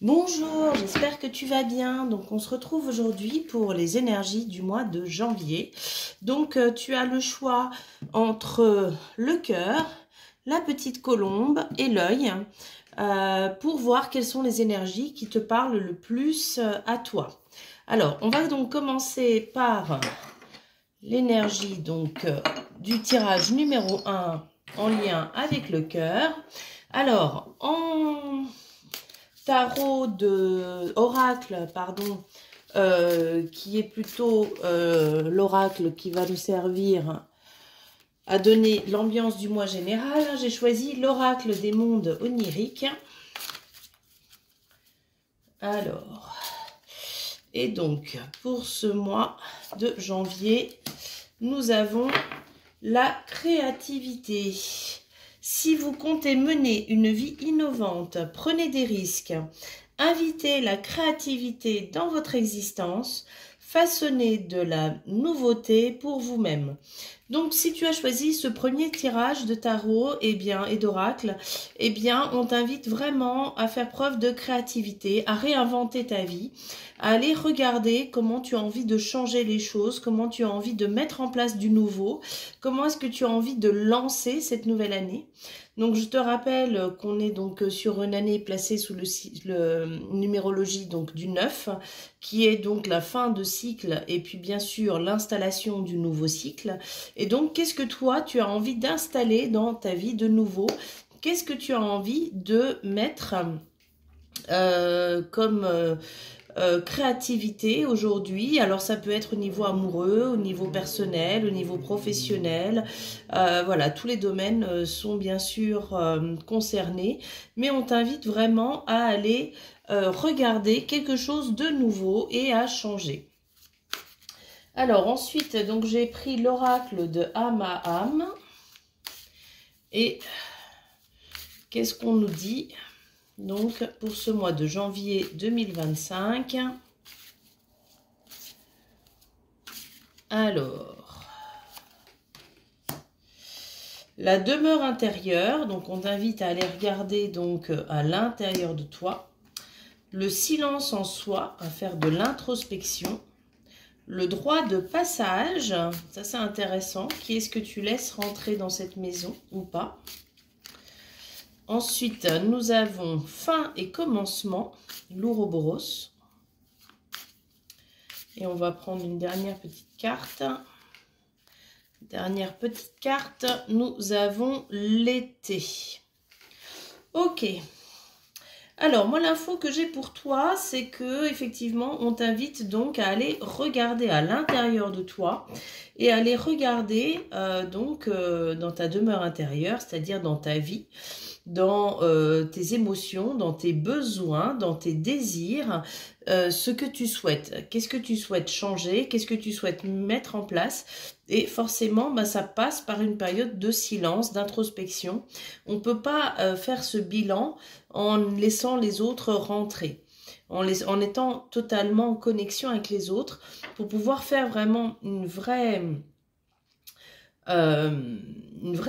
Bonjour, j'espère que tu vas bien. Donc, on se retrouve aujourd'hui pour les énergies du mois de janvier. Donc, tu as le choix entre le cœur, la petite colombe et l'œil pour voir quelles sont les énergies qui te parlent le plus à toi. Alors, on va donc commencer par l'énergie du tirage numéro 1 en lien avec le cœur. Alors, en tarot de oracle, pardon, qui est plutôt l'oracle qui va nous servir à donner l'ambiance du mois général. J'ai choisi l'oracle des mondes oniriques. Alors, et donc, pour ce mois de janvier, nous avons la créativité. Si vous comptez mener une vie innovante, prenez des risques, invitez la créativité dans votre existence, façonnez de la nouveauté pour vous-même. Donc, si tu as choisi ce premier tirage de tarot et d'oracle, on t'invite vraiment à faire preuve de créativité, à réinventer ta vie, à aller regarder comment tu as envie de changer les choses, comment tu as envie de mettre en place du nouveau, comment est-ce que tu as envie de lancer cette nouvelle année. Donc, je te rappelle qu'on est donc sur une année placée sous le numérologie donc du 9, qui est donc la fin de cycle et puis bien sûr l'installation du nouveau cycle. Et donc, qu'est-ce que toi, tu as envie d'installer dans ta vie de nouveau? Qu'est-ce que tu as envie de mettre comme créativité aujourd'hui? Alors, ça peut être au niveau amoureux, au niveau personnel, au niveau professionnel. Voilà, tous les domaines sont bien sûr concernés. Mais on t'invite vraiment à aller regarder quelque chose de nouveau et à changer. Alors ensuite, donc j'ai pris l'oracle de âme à âme. Et qu'est-ce qu'on nous dit donc pour ce mois de janvier 2025? Alors, la demeure intérieure, donc on t'invite à aller regarder donc à l'intérieur de toi. Le silence en soi, à faire de l'introspection. Le droit de passage, ça c'est intéressant. Qui est-ce que tu laisses rentrer dans cette maison ou pas? Ensuite, nous avons fin et commencement, l'ouroboros. Et on va prendre une dernière petite carte. Dernière petite carte, nous avons l'été. Ok. Alors, moi, l'info que j'ai pour toi, c'est que effectivement, on t'invite donc à aller regarder à l'intérieur de toi et à aller regarder dans ta demeure intérieure, c'est-à-dire dans ta vie, dans tes émotions, dans tes besoins, dans tes désirs, ce que tu souhaites. Qu'est-ce que tu souhaites changer? Qu'est-ce que tu souhaites mettre en place? Et forcément, ça passe par une période de silence, d'introspection. On ne peut pas faire ce bilan en laissant les autres rentrer, en étant totalement en connexion avec les autres pour pouvoir faire vraiment une vraie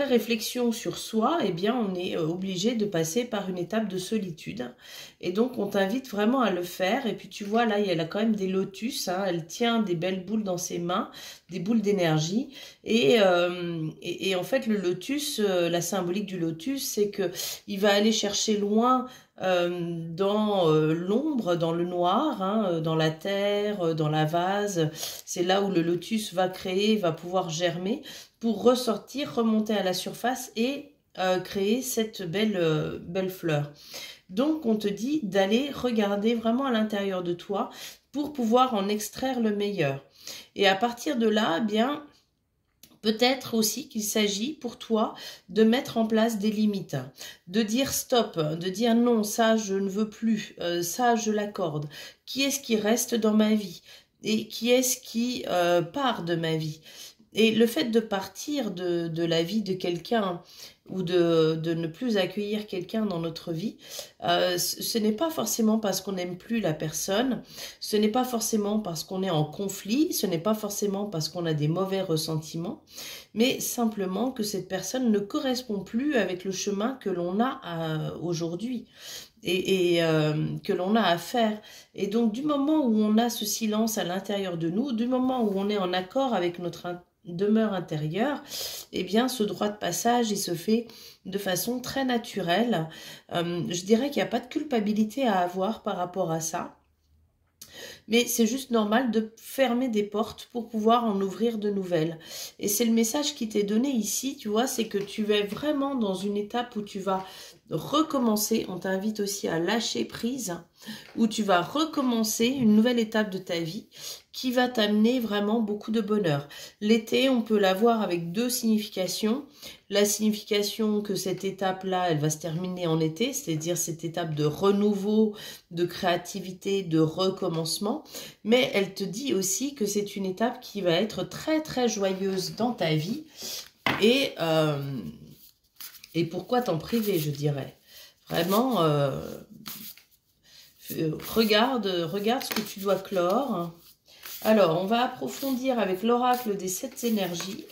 réflexion sur soi. On est obligé de passer par une étape de solitude. Et donc, on t'invite vraiment à le faire. Et puis, tu vois, là, elle a quand même des lotus. Hein, elle tient des belles boules dans ses mains, des boules d'énergie. Et en fait, le lotus, la symbolique du lotus, c'est que il va aller chercher loin dans l'ombre, dans le noir, hein, dans la terre, dans la vase. C'est là où le lotus va créer, va pouvoir germer pour ressortir, remonter à la surface et créer cette belle fleur. Donc, on te dit d'aller regarder vraiment à l'intérieur de toi pour pouvoir en extraire le meilleur. Et à partir de là, peut-être aussi qu'il s'agit pour toi de mettre en place des limites, de dire stop, de dire non, ça je ne veux plus, ça je l'accorde. Qui est-ce qui reste dans ma vie? Et qui est-ce qui part de ma vie? Et le fait de partir de la vie de quelqu'un ou de ne plus accueillir quelqu'un dans notre vie, ce n'est pas forcément parce qu'on n'aime plus la personne, ce n'est pas forcément parce qu'on est en conflit, ce n'est pas forcément parce qu'on a des mauvais ressentiments, mais simplement que cette personne ne correspond plus avec le chemin que l'on a aujourd'hui et que l'on a à faire. Et donc du moment où on a ce silence à l'intérieur de nous, du moment où on est en accord avec notre demeure intérieure, eh bien ce droit de passage il se fait de façon très naturelle. Je dirais qu'il n'y a pas de culpabilité à avoir par rapport à ça. Mais c'est juste normal de fermer des portes pour pouvoir en ouvrir de nouvelles. Et c'est le message qui t'est donné ici, tu vois, c'est que tu es vraiment dans une étape où tu vas recommencer. On t'invite aussi à lâcher prise, où tu vas recommencer une nouvelle étape de ta vie qui va t'amener vraiment beaucoup de bonheur. L'été, on peut l'avoir avec deux significations. La signification que cette étape-là, elle va se terminer en été, c'est-à-dire cette étape de renouveau, de créativité, de recommencement. Mais elle te dit aussi que c'est une étape qui va être très très joyeuse dans ta vie. Et pourquoi t'en priver, je dirais. Vraiment, regarde ce que tu dois clore. Alors, on va approfondir avec l'oracle des 7 énergies.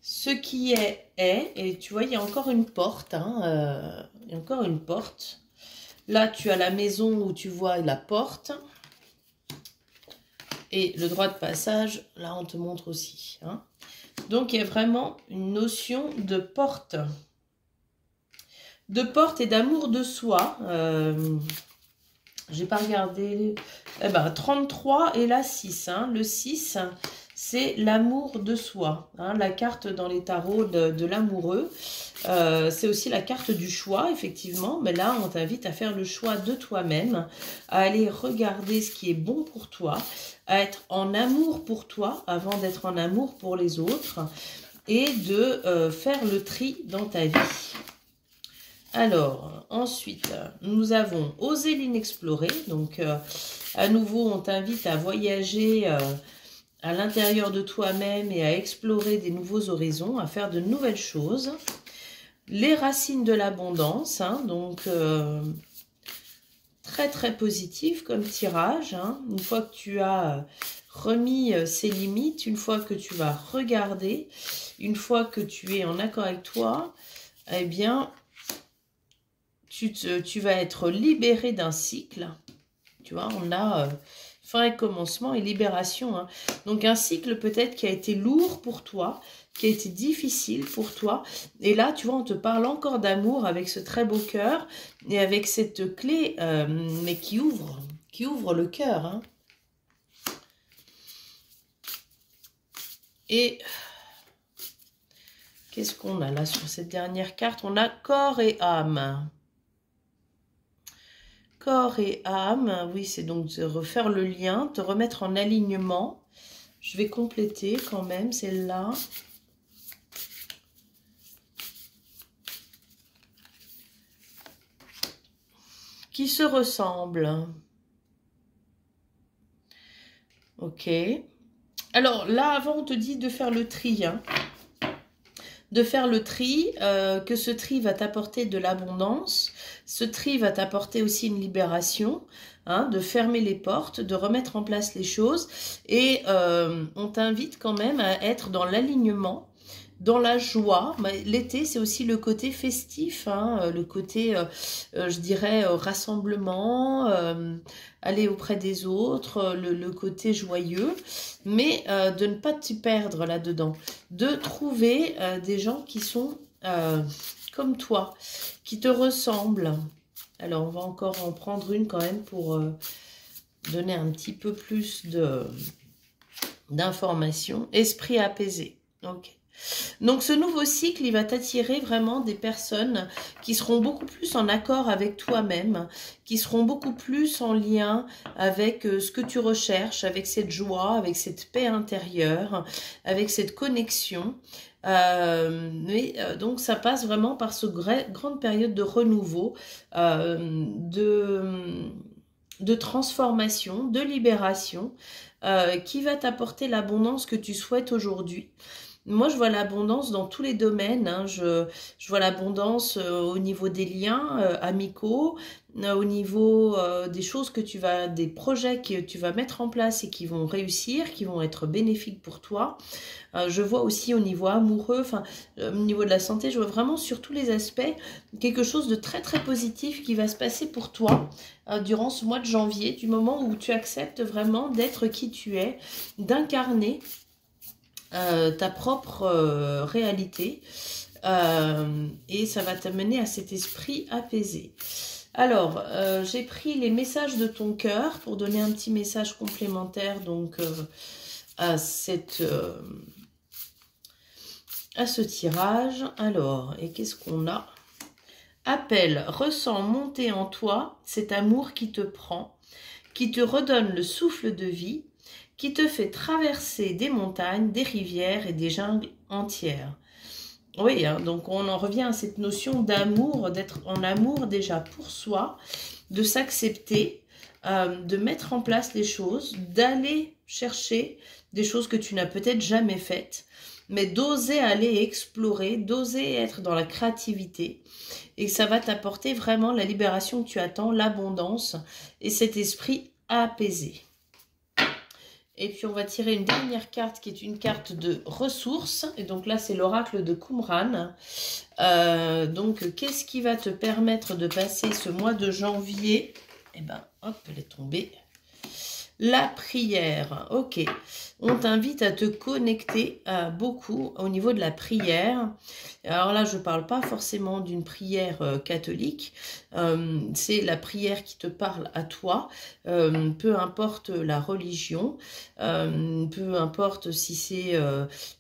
Ce qui est, et tu vois, il y a encore une porte. Il y a encore une porte. Là, tu as la maison où tu vois la porte. Et le droit de passage, là, on te montre aussi. Donc, il y a vraiment une notion de porte. De porte et d'amour de soi. J'ai pas regardé. 33 et la 6. Le 6, c'est l'amour de soi. La carte dans les tarots de l'amoureux. C'est aussi la carte du choix, effectivement. Mais là, on t'invite à faire le choix de toi-même, à aller regarder ce qui est bon pour toi, à être en amour pour toi avant d'être en amour pour les autres et de faire le tri dans ta vie. Alors, ensuite, nous avons osé l'inexploré. Donc, à nouveau, on t'invite à voyager à l'intérieur de toi-même et à explorer des nouveaux horizons, à faire de nouvelles choses. Les racines de l'abondance, donc très très positif comme tirage. Une fois que tu as remis ses limites, une fois que tu vas regarder, une fois que tu es en accord avec toi, eh bien, tu vas être libéré d'un cycle. Tu vois, on a fin et commencement et libération. Donc un cycle peut-être qui a été lourd pour toi, qui a été difficile pour toi. Et là, tu vois, on te parle encore d'amour avec ce très beau cœur et avec cette clé, mais qui ouvre le cœur. Et qu'est-ce qu'on a là sur cette dernière carte? On a corps et âme. Corps et âme, oui, c'est donc de refaire le lien, te remettre en alignement. Je vais compléter quand même celle-là. Qui se ressemblent. Ok. Alors là, avant, on te dit de faire le tri. De faire le tri, que ce tri va t'apporter de l'abondance. Ce tri va t'apporter aussi une libération, de fermer les portes, de remettre en place les choses. Et on t'invite quand même à être dans l'alignement, dans la joie. L'été, c'est aussi le côté festif, le côté, je dirais, rassemblement, aller auprès des autres, le côté joyeux, mais de ne pas t'y perdre là-dedans, de trouver des gens qui sont comme toi, qui te ressemblent. Alors, on va encore en prendre une quand même pour donner un petit peu plus d'informations. Esprit apaisé. Ok. Donc ce nouveau cycle, il va t'attirer vraiment des personnes qui seront beaucoup plus en accord avec toi-même, qui seront beaucoup plus en lien avec ce que tu recherches, avec cette joie, avec cette paix intérieure, avec cette connexion. Donc ça passe vraiment par ce grande période de renouveau, de transformation, de libération, qui va t'apporter l'abondance que tu souhaites aujourd'hui. Moi, je vois l'abondance dans tous les domaines. Hein. Je vois l'abondance au niveau des liens amicaux, au niveau des choses que tu vas, des projets que tu vas mettre en place et qui vont réussir, qui vont être bénéfiques pour toi. Je vois aussi au niveau amoureux, enfin, au niveau de la santé, je vois vraiment sur tous les aspects quelque chose de très très positif qui va se passer pour toi durant ce mois de janvier, du moment où tu acceptes vraiment d'être qui tu es, d'incarner ta propre réalité et ça va t'amener à cet esprit apaisé. Alors, j'ai pris les messages de ton cœur pour donner un petit message complémentaire donc à ce tirage. Alors, et qu'est-ce qu'on a? Appelle, ressens monter en toi cet amour qui te prend, qui te redonne le souffle de vie, qui te fait traverser des montagnes, des rivières et des jungles entières. Oui, hein, donc on en revient à cette notion d'amour, d'être en amour déjà pour soi, de s'accepter, de mettre en place les choses, d'aller chercher des choses que tu n'as peut-être jamais faites, mais d'oser aller explorer, d'oser être dans la créativité. Et ça va t'apporter vraiment la libération que tu attends, l'abondance et cet esprit apaisé. Et puis, on va tirer une dernière carte qui est une carte de ressources. Et donc là, c'est l'oracle de Qumran. Donc, qu'est-ce qui va te permettre de passer ce mois de janvier? Eh bien, hop, elle est tombée. La prière, ok. On t'invite à te connecter beaucoup au niveau de la prière. Alors là, je ne parle pas forcément d'une prière catholique. C'est la prière qui te parle à toi. Peu importe la religion, peu importe si c'est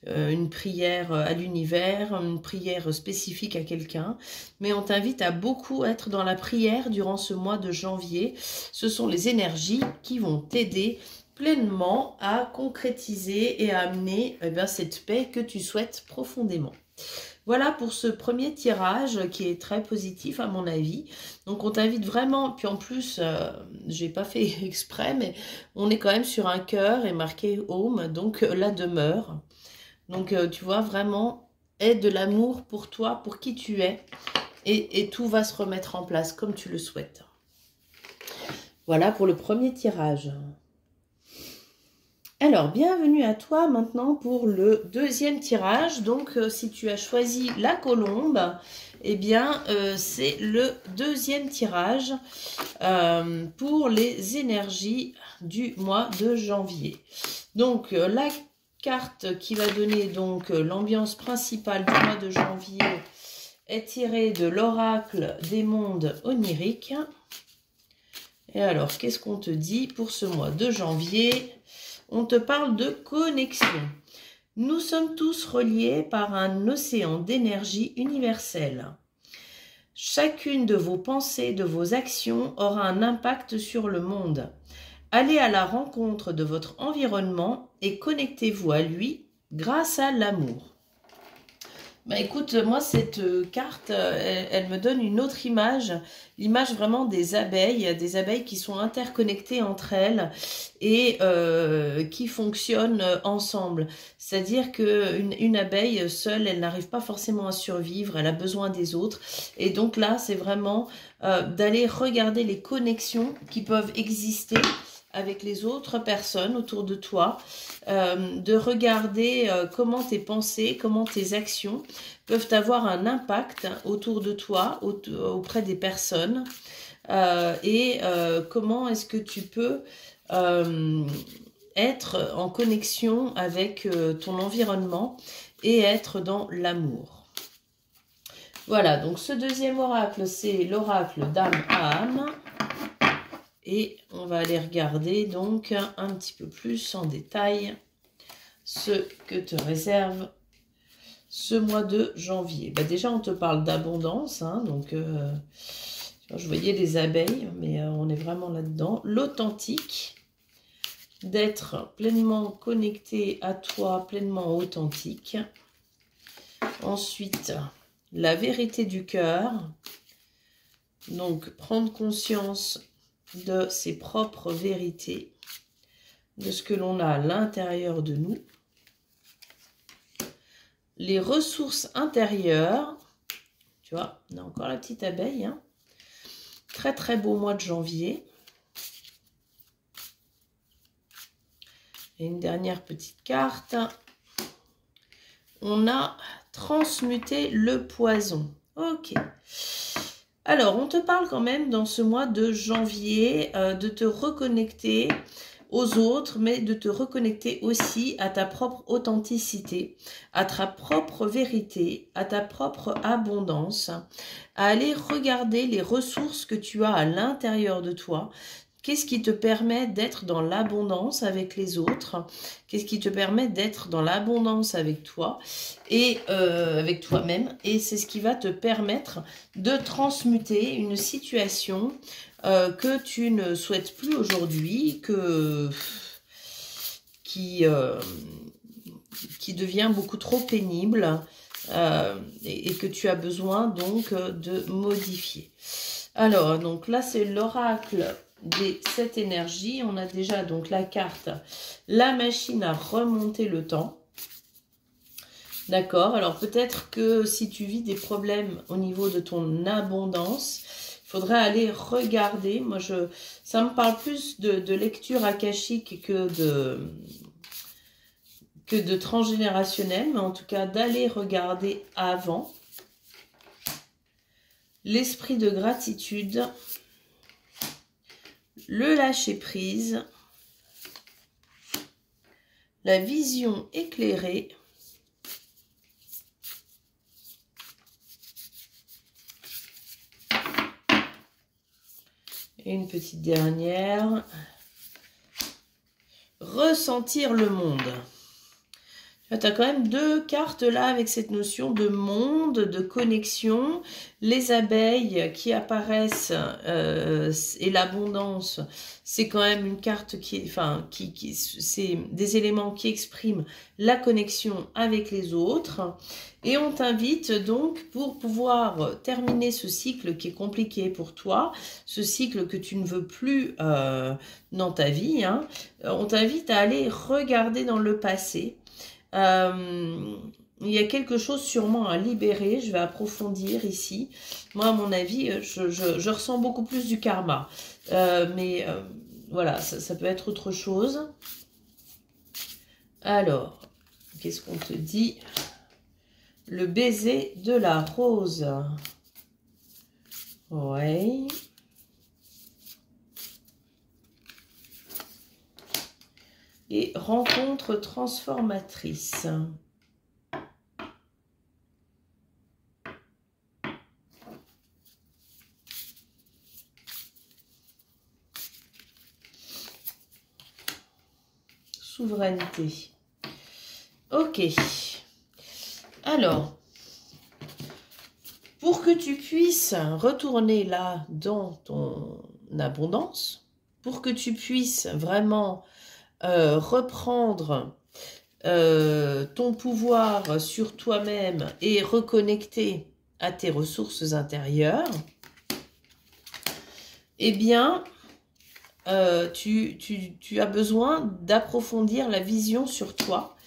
une prière à l'univers, une prière spécifique à quelqu'un. Mais on t'invite à beaucoup être dans la prière durant ce mois de janvier. Ce sont les énergies qui vont t'aider pleinement à concrétiser et à amener cette paix que tu souhaites profondément. Voilà pour ce premier tirage qui est très positif à mon avis. Donc on t'invite vraiment, puis en plus, j'ai pas fait exprès, mais on est quand même sur un cœur et marqué home, donc la demeure. Donc tu vois vraiment, aie de l'amour pour toi, pour qui tu es, et tout va se remettre en place comme tu le souhaites. Voilà pour le premier tirage. Alors, bienvenue à toi maintenant pour le deuxième tirage. Donc, si tu as choisi la colombe, eh bien, c'est le deuxième tirage pour les énergies du mois de janvier. Donc, la carte qui va donner donc l'ambiance principale du mois de janvier est tirée de l'oracle des mondes oniriques. Et alors, qu'est-ce qu'on te dit pour ce mois de janvier ? On te parle de connexion. Nous sommes tous reliés par un océan d'énergie universelle. Chacune de vos pensées, de vos actions aura un impact sur le monde. Allez à la rencontre de votre environnement et connectez-vous à lui grâce à l'amour. Bah écoute, moi cette carte, elle me donne une autre image, l'image vraiment des abeilles qui sont interconnectées entre elles et qui fonctionnent ensemble. C'est-à-dire qu'une abeille seule, elle n'arrive pas forcément à survivre, elle a besoin des autres. Et donc là, c'est vraiment d'aller regarder les connexions qui peuvent exister avec les autres personnes autour de toi, de regarder comment tes pensées, comment tes actions peuvent avoir un impact autour de toi, auprès des personnes, et comment est-ce que tu peux être en connexion avec ton environnement et être dans l'amour. Voilà, donc ce deuxième oracle, c'est l'oracle d'âme à âme. Et on va aller regarder donc un petit peu plus en détail ce que te réserve ce mois de janvier. Bah déjà, on te parle d'abondance, hein, donc je voyais les abeilles, mais on est vraiment là-dedans. L'authentique, d'être pleinement connecté à toi, pleinement authentique. Ensuite, la vérité du cœur, donc prendre conscience de ses propres vérités, de ce que l'on a à l'intérieur de nous. les ressources intérieures. Tu vois, on a encore la petite abeille. Hein. Très très beau mois de janvier. Et une dernière petite carte. On a transmuté le poison. Ok. Alors, on te parle quand même dans ce mois de janvier de te reconnecter aux autres, mais de te reconnecter aussi à ta propre authenticité, à ta propre vérité, à ta propre abondance, à aller regarder les ressources que tu as à l'intérieur de toi. Qu'est-ce qui te permet d'être dans l'abondance avec les autres? Qu'est-ce qui te permet d'être dans l'abondance avec toi et avec toi-même? Et c'est ce qui va te permettre de transmuter une situation que tu ne souhaites plus aujourd'hui, qui devient beaucoup trop pénible et que tu as besoin donc de modifier. Alors, donc là, c'est l'oracle des 7 énergies. On a déjà donc la carte, la machine à remonter le temps. D'accord, alors peut-être que si tu vis des problèmes au niveau de ton abondance, il faudrait aller regarder. Moi, ça me parle plus de lecture akashique que de transgénérationnel, mais en tout cas d'aller regarder avant. L'esprit de gratitude, le lâcher-prise, la vision éclairée, et une petite dernière, ressentir le monde. Tu as quand même 2 cartes là avec cette notion de monde, de connexion. Les abeilles qui apparaissent et l'abondance, c'est quand même une carte qui est, c'est des éléments qui expriment la connexion avec les autres. Et on t'invite donc, pour pouvoir terminer ce cycle qui est compliqué pour toi, ce cycle que tu ne veux plus dans ta vie, hein, on t'invite à aller regarder dans le passé. Il y a quelque chose sûrement à libérer. Je vais approfondir ici. Moi, à mon avis, je ressens beaucoup plus du karma. Mais voilà, ça peut être autre chose. Alors, qu'est-ce qu'on te dit? Le baiser de la rose. Ouais. Et rencontre transformatrice. Souveraineté. Ok. Alors, pour que tu puisses retourner là dans ton abondance, pour que tu puisses vraiment reprendre ton pouvoir sur toi-même et reconnecter à tes ressources intérieures, eh bien, tu as besoin d'approfondir la vision sur toi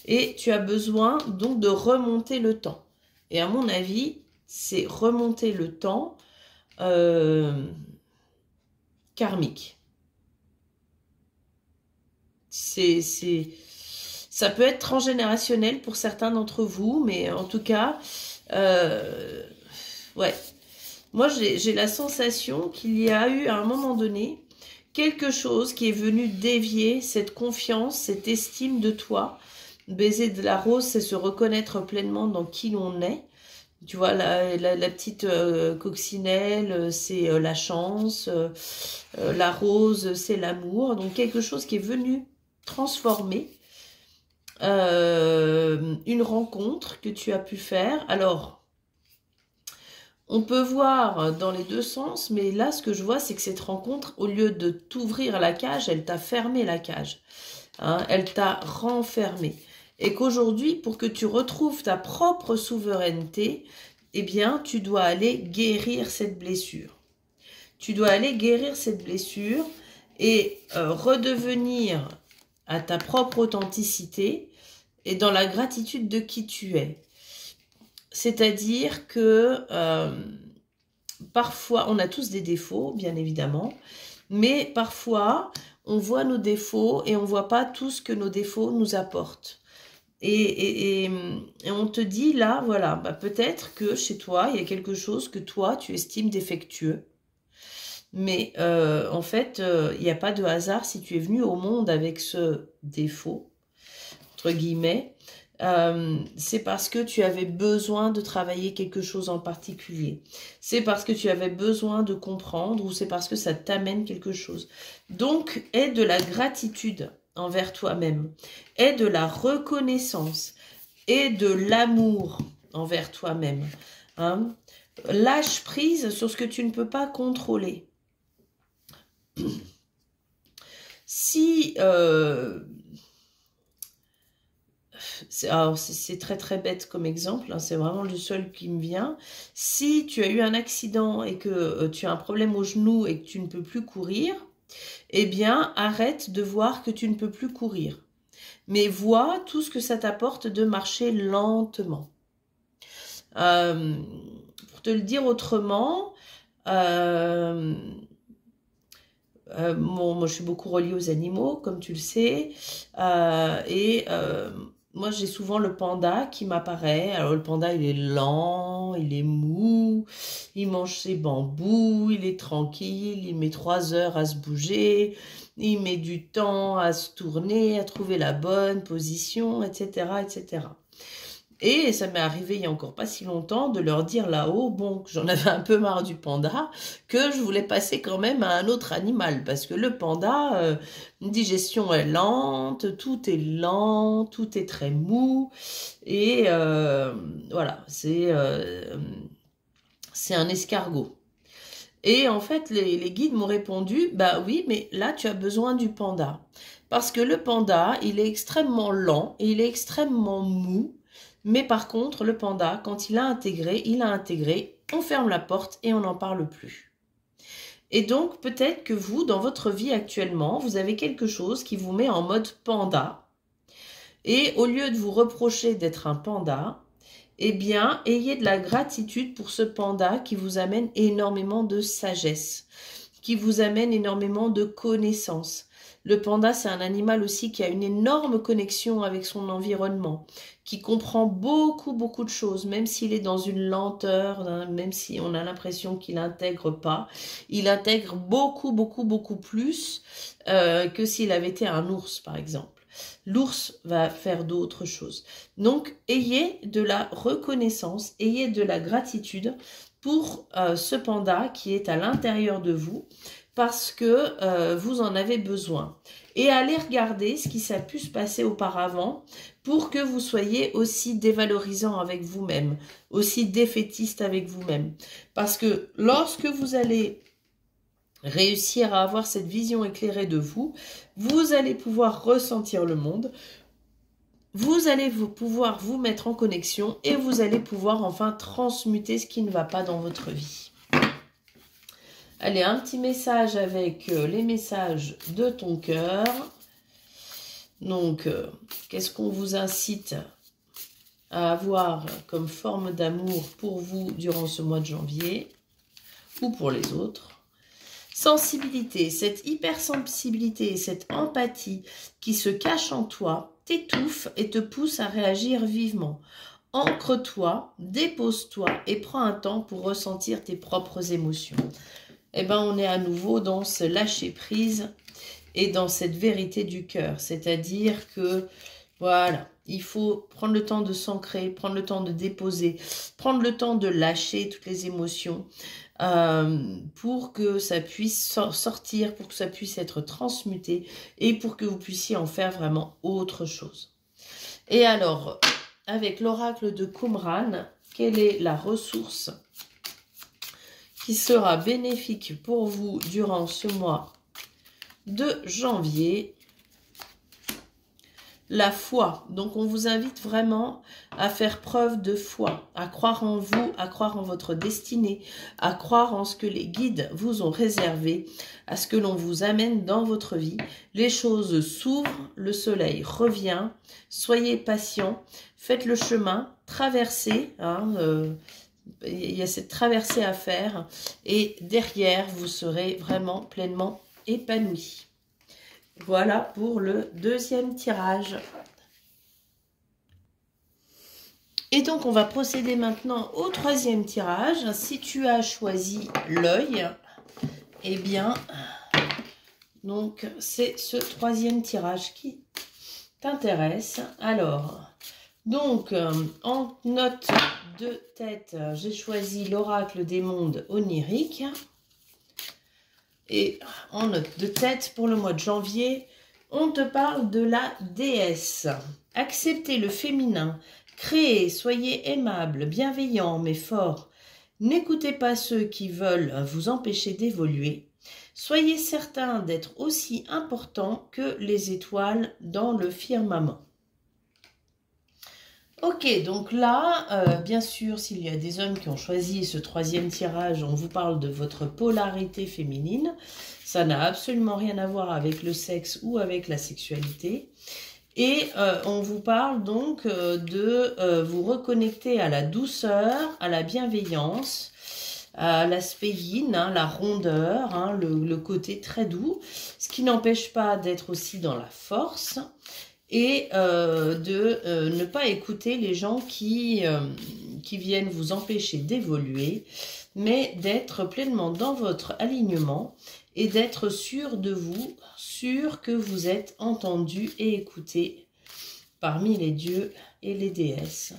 et tu as besoin donc de remonter le temps. Et à mon avis, c'est remonter le temps karmique. Ça peut être transgénérationnel pour certains d'entre vous, mais en tout cas, ouais. Moi, j'ai la sensation qu'il y a eu à un moment donné quelque chose qui est venu dévier cette confiance, cette estime de toi. Baiser de la rose, c'est se reconnaître pleinement dans qui l'on est. Tu vois, la petite coccinelle, c'est la chance. La rose, c'est l'amour. Donc, quelque chose qui est venu transformer une rencontre que tu as pu faire. Alors, on peut voir dans les 2 sens, mais là, ce que je vois, c'est que cette rencontre, au lieu de t'ouvrir la cage, elle t'a fermé la cage. Hein, elle t'a renfermé. Et qu'aujourd'hui, pour que tu retrouves ta propre souveraineté, eh bien, tu dois aller guérir cette blessure. Tu dois aller guérir cette blessure et redevenir à ta propre authenticité et dans la gratitude de qui tu es. C'est-à-dire que parfois, on a tous des défauts, bien évidemment, mais parfois, on voit nos défauts et on ne voit pas tout ce que nos défauts nous apportent. Et on te dit là, voilà, bah peut-être que chez toi, il y a quelque chose que toi, tu estimes défectueux. Mais en fait, il n'y a pas de hasard si tu es venu au monde avec ce défaut, entre guillemets. C'est parce que tu avais besoin de travailler quelque chose en particulier. C'est parce que tu avais besoin de comprendre ou c'est parce que ça t'amène quelque chose. Donc, aie de la gratitude envers toi-même, aie de la reconnaissance et de l'amour envers toi-même. Hein? Lâche prise sur ce que tu ne peux pas contrôler. Si... c'est très très bête comme exemple, hein, c'est vraiment le seul qui me vient. Si tu as eu un accident et que tu as un problème au genou et que tu ne peux plus courir, eh bien arrête de voir que tu ne peux plus courir. Mais vois tout ce que ça t'apporte de marcher lentement. Pour te le dire autrement, moi je suis beaucoup reliée aux animaux, comme tu le sais, moi, j'ai souvent le panda qui m'apparaît. Alors, le panda, il est lent, il est mou, il mange ses bambous, il est tranquille, il met 3 heures à se bouger, il met du temps à se tourner, à trouver la bonne position, etc., etc. Et ça m'est arrivé il n'y a encore pas si longtemps de leur dire là-haut, bon, que j'en avais un peu marre du panda, que je voulais passer quand même à un autre animal, parce que le panda, une digestion est lente, tout est très mou, et voilà, c'est un escargot. Et en fait, les guides m'ont répondu, bah oui, mais là, tu as besoin du panda. Parce que le panda, il est extrêmement lent et il est extrêmement mou. Mais par contre, le panda, quand il a intégré, on ferme la porte et on n'en parle plus. Et donc, peut-être que vous, dans votre vie actuellement, vous avez quelque chose qui vous met en mode panda. Et au lieu de vous reprocher d'être un panda, eh bien, ayez de la gratitude pour ce panda qui vous amène énormément de sagesse, qui vous amène énormément de connaissances. Le panda, c'est un animal aussi qui a une énorme connexion avec son environnement, qui comprend beaucoup, beaucoup de choses, même s'il est dans une lenteur, même si on a l'impression qu'il n'intègre pas, il intègre beaucoup, beaucoup, beaucoup plus que s'il avait été un ours, par exemple. L'ours va faire d'autres choses. Donc, ayez de la reconnaissance, ayez de la gratitude pour ce panda qui est à l'intérieur de vous parce que vous en avez besoin. Et allez regarder ce qui s'est pu se passer auparavant pour que vous soyez aussi dévalorisant avec vous-même, aussi défaitiste avec vous-même. Parce que lorsque vous allez réussir à avoir cette vision éclairée de vous, vous allez pouvoir ressentir le monde, vous allez pouvoir vous mettre en connexion et vous allez pouvoir enfin transmuter ce qui ne va pas dans votre vie. Allez, un petit message avec les messages de ton cœur. Donc, qu'est-ce qu'on vous incite à avoir comme forme d'amour pour vous durant ce mois de janvier ou pour les autres? Sensibilité, cette hypersensibilité, cette empathie qui se cache en toi, t'étouffe et te pousse à réagir vivement. Ancre-toi, dépose-toi et prends un temps pour ressentir tes propres émotions. Eh bien, on est à nouveau dans ce lâcher-prise et dans cette vérité du cœur. C'est-à-dire que, voilà, il faut prendre le temps de s'ancrer, prendre le temps de déposer, prendre le temps de lâcher toutes les émotions. Pour que ça puisse sortir, pour que ça puisse être transmuté et pour que vous puissiez en faire vraiment autre chose. Et alors, avec l'oracle de Qumran, quelle est la ressource qui sera bénéfique pour vous durant ce mois de janvier? La foi. Donc, on vous invite vraiment à faire preuve de foi, à croire en vous, à croire en votre destinée, à croire en ce que les guides vous ont réservé, à ce que l'on vous amène dans votre vie. Les choses s'ouvrent, le soleil revient, soyez patient, faites le chemin, traversée, hein, il y a cette traversée à faire et derrière, vous serez vraiment pleinement épanoui. Voilà pour le deuxième tirage. Et donc, on va procéder maintenant au troisième tirage. Si tu as choisi l'œil, eh bien, donc c'est ce troisième tirage qui t'intéresse. Alors, donc, en note de tête, j'ai choisi l'oracle des mondes oniriques. Et en note de tête, pour le mois de janvier, on te parle de la déesse. Acceptez le féminin. Créez, soyez aimable, bienveillant, mais fort. N'écoutez pas ceux qui veulent vous empêcher d'évoluer. Soyez certain d'être aussi important que les étoiles dans le firmament. Ok, donc là, bien sûr, s'il y a des hommes qui ont choisi ce troisième tirage, on vous parle de votre polarité féminine. Ça n'a absolument rien à voir avec le sexe ou avec la sexualité. Et on vous parle donc de vous reconnecter à la douceur, à la bienveillance, à l'aspect yin, hein, la rondeur, hein, le côté très doux, ce qui n'empêche pas d'être aussi dans la force et de ne pas écouter les gens qui viennent vous empêcher d'évoluer, mais d'être pleinement dans votre alignement et d'être sûr de vous, sûr que vous êtes entendu et écouté parmi les dieux et les déesses.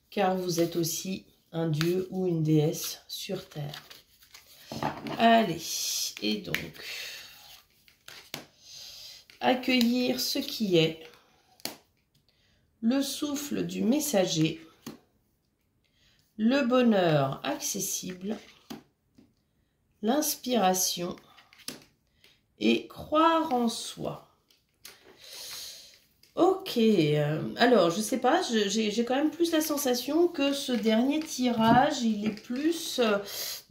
Car vous êtes aussi un dieu ou une déesse sur Terre. Allez, et donc, accueillir ce qui est, le souffle du messager, le bonheur accessible, l'inspiration et croire en soi. Ok, alors je sais pas, j'ai quand même plus la sensation que ce dernier tirage, il est plus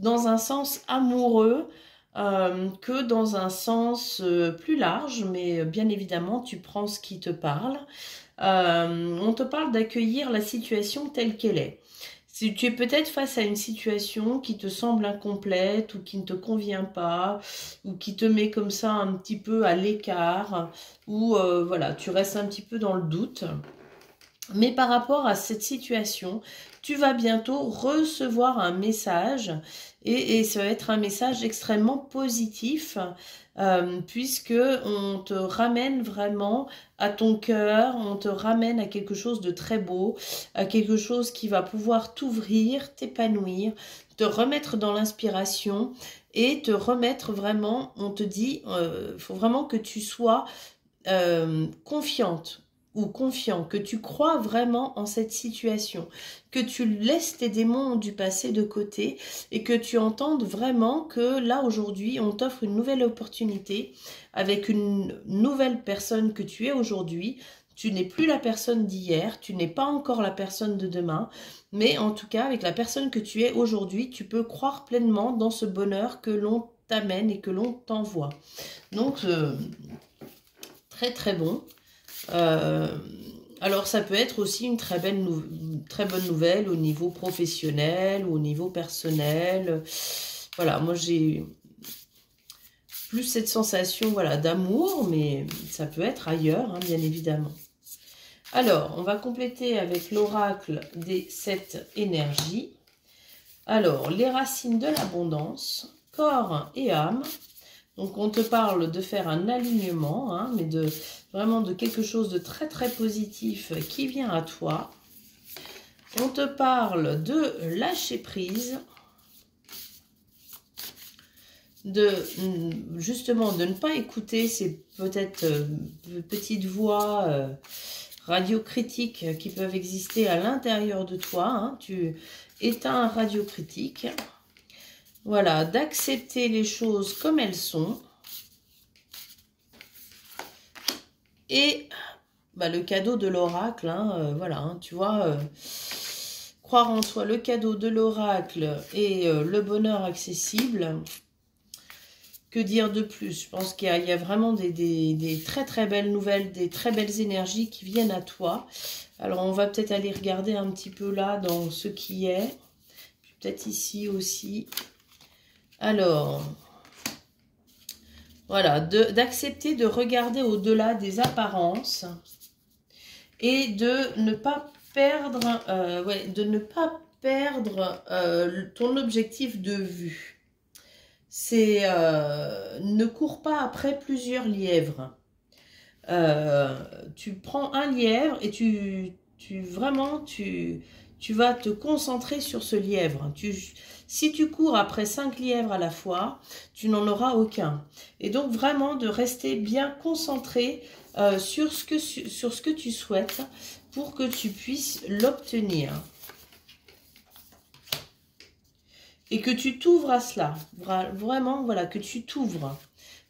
dans un sens amoureux que dans un sens plus large, mais bien évidemment tu prends ce qui te parle. On te parle d'accueillir la situation telle qu'elle est. Si tu es peut-être face à une situation qui te semble incomplète ou qui ne te convient pas ou qui te met comme ça un petit peu à l'écart ou voilà, tu restes un petit peu dans le doute. Mais par rapport à cette situation, tu vas bientôt recevoir un message et ça va être un message extrêmement positif puisque on te ramène vraiment à ton cœur, on te ramène à quelque chose de très beau, à quelque chose qui va pouvoir t'ouvrir, t'épanouir, te remettre dans l'inspiration et te remettre vraiment, on te dit, faut vraiment que tu sois confiante ou confiant, que tu crois vraiment en cette situation, que tu laisses tes démons du passé de côté et que tu entendes vraiment que là aujourd'hui on t'offre une nouvelle opportunité avec une nouvelle personne que tu es aujourd'hui. Tu n'es plus la personne d'hier, tu n'es pas encore la personne de demain, mais en tout cas avec la personne que tu es aujourd'hui, tu peux croire pleinement dans ce bonheur que l'on t'amène et que l'on t'envoie. Donc très très bon. Alors ça peut être aussi une très bonne nouvelle au niveau professionnel ou au niveau personnel. Voilà, moi j'ai plus cette sensation voilà, d'amour, mais ça peut être ailleurs, hein, bien évidemment. Alors, on va compléter avec l'oracle des 7 énergies. Alors, les racines de l'abondance, corps et âme. Donc, on te parle de faire un alignement, hein, mais vraiment de quelque chose de très, très positif qui vient à toi. On te parle de lâcher prise, justement de ne pas écouter ces peut-être petites voix radiocritiques qui peuvent exister à l'intérieur de toi. Hein. Tu éteins un radiocritique. Voilà, d'accepter les choses comme elles sont. Et bah, le cadeau de l'oracle, hein, voilà, hein, tu vois, croire en soi, le cadeau de l'oracle et le bonheur accessible, Que dire de plus? Je pense qu'il y a vraiment des très très belles nouvelles, des très belles énergies qui viennent à toi. Alors on va peut-être aller regarder un petit peu là dans ce qui est. Peut-être ici aussi. Alors, voilà, d'accepter de regarder au-delà des apparences et de ne pas perdre, ton objectif de vue. C'est ne cours pas après plusieurs lièvres. Tu prends un lièvre et tu vas te concentrer sur ce lièvre. Si tu cours après 5 lièvres à la fois, tu n'en auras aucun. Et donc vraiment de rester bien concentré sur ce que tu souhaites pour que tu puisses l'obtenir. Et que tu t'ouvres à cela. Vraiment, voilà, que tu t'ouvres.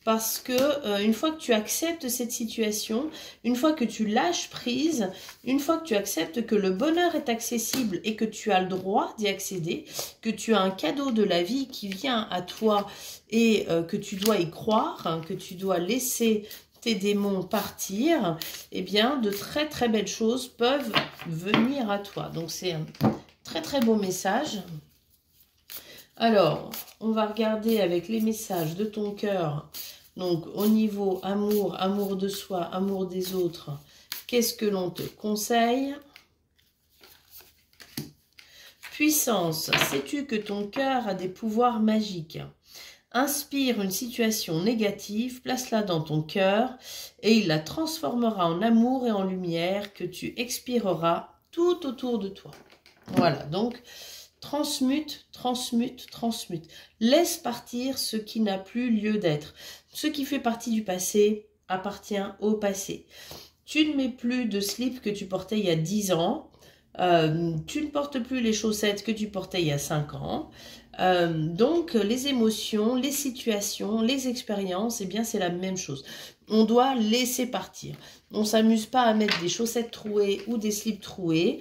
Parce que une fois que tu acceptes cette situation, une fois que tu lâches prise, une fois que tu acceptes que le bonheur est accessible et que tu as le droit d'y accéder, que tu as un cadeau de la vie qui vient à toi et que tu dois y croire, hein, que tu dois laisser tes démons partir, eh bien de très très belles choses peuvent venir à toi. Donc c'est un très très beau message. Alors, on va regarder avec les messages de ton cœur, donc au niveau amour, amour de soi, amour des autres, qu'est-ce que l'on te conseille? Puissance, sais-tu que ton cœur a des pouvoirs magiques? Inspire une situation négative, place-la dans ton cœur et il la transformera en amour et en lumière que tu expireras tout autour de toi. Voilà, donc... transmute, transmute, transmute. Laisse partir ce qui n'a plus lieu d'être. Ce qui fait partie du passé appartient au passé. Tu ne mets plus de slip que tu portais il y a 10 ans. Tu ne portes plus les chaussettes que tu portais il y a 5 ans. Donc, les émotions, les situations, les expériences, eh bien, c'est la même chose. On doit laisser partir. On ne s'amuse pas à mettre des chaussettes trouées ou des slips troués.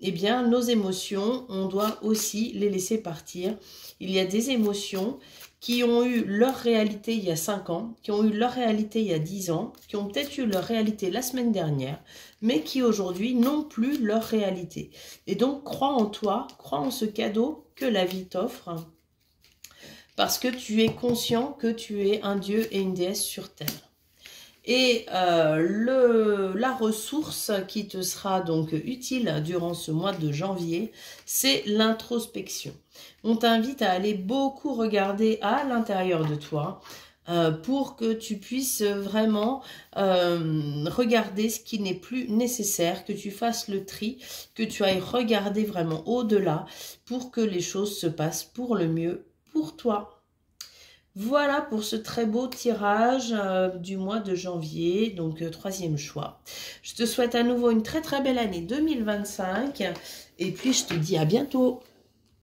Eh bien, nos émotions, on doit aussi les laisser partir. Il y a des émotions qui ont eu leur réalité il y a 5 ans, qui ont eu leur réalité il y a 10 ans, qui ont peut-être eu leur réalité la semaine dernière, mais qui aujourd'hui n'ont plus leur réalité. Et donc, crois en toi, crois en ce cadeau que la vie t'offre, parce que tu es conscient que tu es un dieu et une déesse sur terre. Et la ressource qui te sera donc utile durant ce mois de janvier, c'est l'introspection. On t'invite à aller beaucoup regarder à l'intérieur de toi pour que tu puisses vraiment regarder ce qui n'est plus nécessaire, que tu fasses le tri, que tu ailles regarder vraiment au-delà pour que les choses se passent pour le mieux pour toi. Voilà pour ce très beau tirage du mois de janvier, donc troisième choix. Je te souhaite à nouveau une très très belle année 2025 et puis je te dis à bientôt.